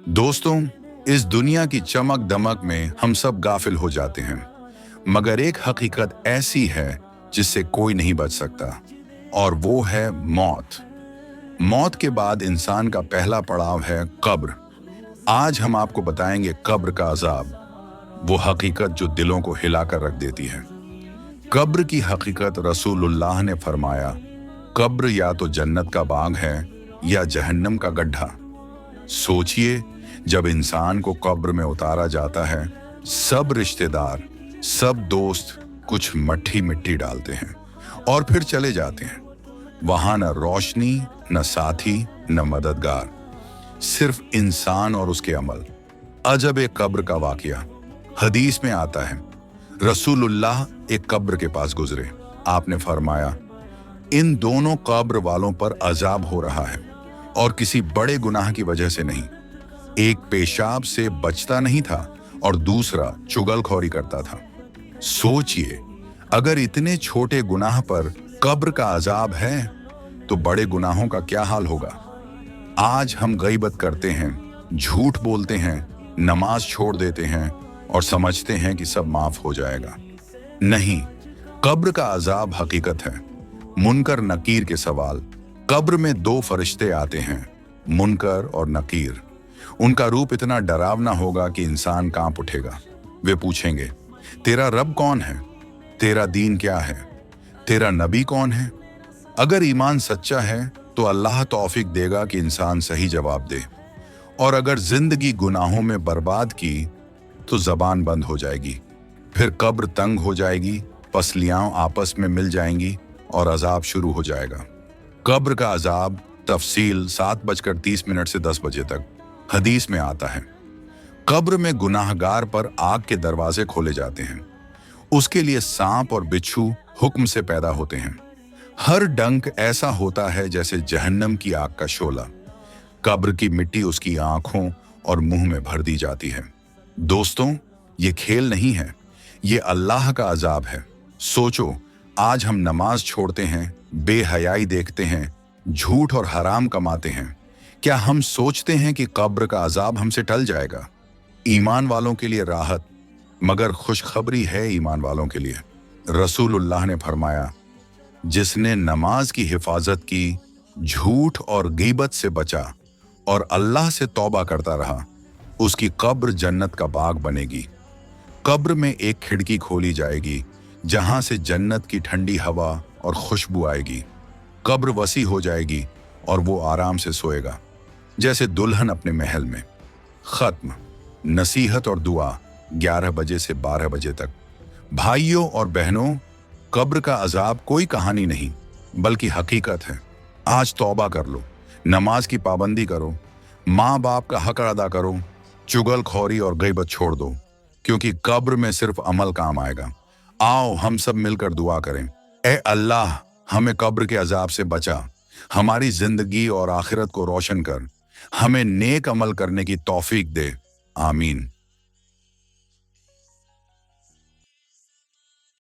दोस्तों, इस दुनिया की चमक दमक में हम सब गाफिल हो जाते हैं, मगर एक हकीकत ऐसी है जिससे कोई नहीं बच सकता, और वो है मौत। मौत के बाद इंसान का पहला पड़ाव है कब्र। आज हम आपको बताएंगे कब्र का अजाब, वो हकीकत जो दिलों को हिलाकर रख देती है। कब्र की हकीकत रसूलुल्लाह ने फरमाया, कब्र या तो जन्नत का बाग है या जहन्नम का गड्ढा। सोचिए, जब इंसान को कब्र में उतारा जाता है, सब रिश्तेदार, सब दोस्त कुछ मट्ठी मिट्टी डालते हैं और फिर चले जाते हैं। वहां न रोशनी, न साथी, न मददगार, सिर्फ इंसान और उसके अमल। अजब एक कब्र का वाकया। हदीस में आता है, रसूलुल्लाह एक कब्र के पास गुजरे। आपने फरमाया, इन दोनों कब्र वालों पर अजाब हो रहा है, और किसी बड़े गुनाह की वजह से नहीं। एक पेशाब से बचता नहीं था और दूसरा चुगलखोरी करता था। सोचिए, अगर इतने छोटे गुनाह पर कब्र का अजाब है तो बड़े गुनाहों का क्या हाल होगा। आज हम गईबत करते हैं, झूठ बोलते हैं, नमाज छोड़ देते हैं और समझते हैं कि सब माफ हो जाएगा। नहीं, कब्र का अजाब हकीकत है। मुनकर नकीर के सवाल। कब्र में दो फरिश्ते आते हैं, मुनकर और नकीर। उनका रूप इतना डरावना होगा कि इंसान कांप उठेगा। वे पूछेंगे, तेरा रब कौन है? तेरा दीन क्या है? तेरा नबी कौन है? अगर ईमान सच्चा है तो अल्लाह तौफीक देगा कि इंसान सही जवाब दे, और अगर जिंदगी गुनाहों में बर्बाद की तो जबान बंद हो जाएगी। फिर कब्र तंग हो जाएगी, पसलियां आपस में मिल जाएंगी और अजाब शुरू हो जाएगा। कब्र का अजाब तफसील 7:30 से 10 बजे तक। हदीस में आता है, कब्र में गुनाहगार पर आग के दरवाजे खोले जाते हैं। उसके लिए सांप और बिच्छू हुक्म से पैदा होते हैं। हर डंक ऐसा होता है जैसे जहन्नम की आग का शोला। कब्र की मिट्टी उसकी आंखों और मुंह में भर दी जाती है। दोस्तों, ये खेल नहीं है, ये अल्लाह का अजाब है। सोचो, आज हम नमाज छोड़ते हैं, बेहयाई देखते हैं, झूठ और हराम कमाते हैं। क्या हम सोचते हैं कि कब्र का अजाब हमसे टल जाएगा? ईमान वालों के लिए राहत, मगर खुशखबरी है ईमान वालों के लिए। रसूलुल्लाह ने फरमाया, जिसने नमाज की हिफाजत की, झूठ और गीबत से बचा और अल्लाह से तौबा करता रहा, उसकी कब्र जन्नत का बाग बनेगी। कब्र में एक खिड़की खोली जाएगी जहां से जन्नत की ठंडी हवा और खुशबू आएगी। कब्र वसी हो जाएगी और वो आराम से सोएगा जैसे दुल्हन अपने महल में। खत्म। नसीहत और दुआ 11 बजे से 12 बजे तक। भाइयों और बहनों, कब्र का अजाब कोई कहानी नहीं बल्कि हकीकत है। आज तौबा कर लो, नमाज की पाबंदी करो, माँ बाप का हक अदा करो, चुगलखोरी और गीबत छोड़ दो, क्योंकि कब्र में सिर्फ अमल काम आएगा। आओ हम सब मिलकर दुआ करें। ए अल्लाह, हमें कब्र के अजाब से बचा, हमारी जिंदगी और आखिरत को रोशन कर, हमें नेक अमल करने की तौफीक दे। आमीन।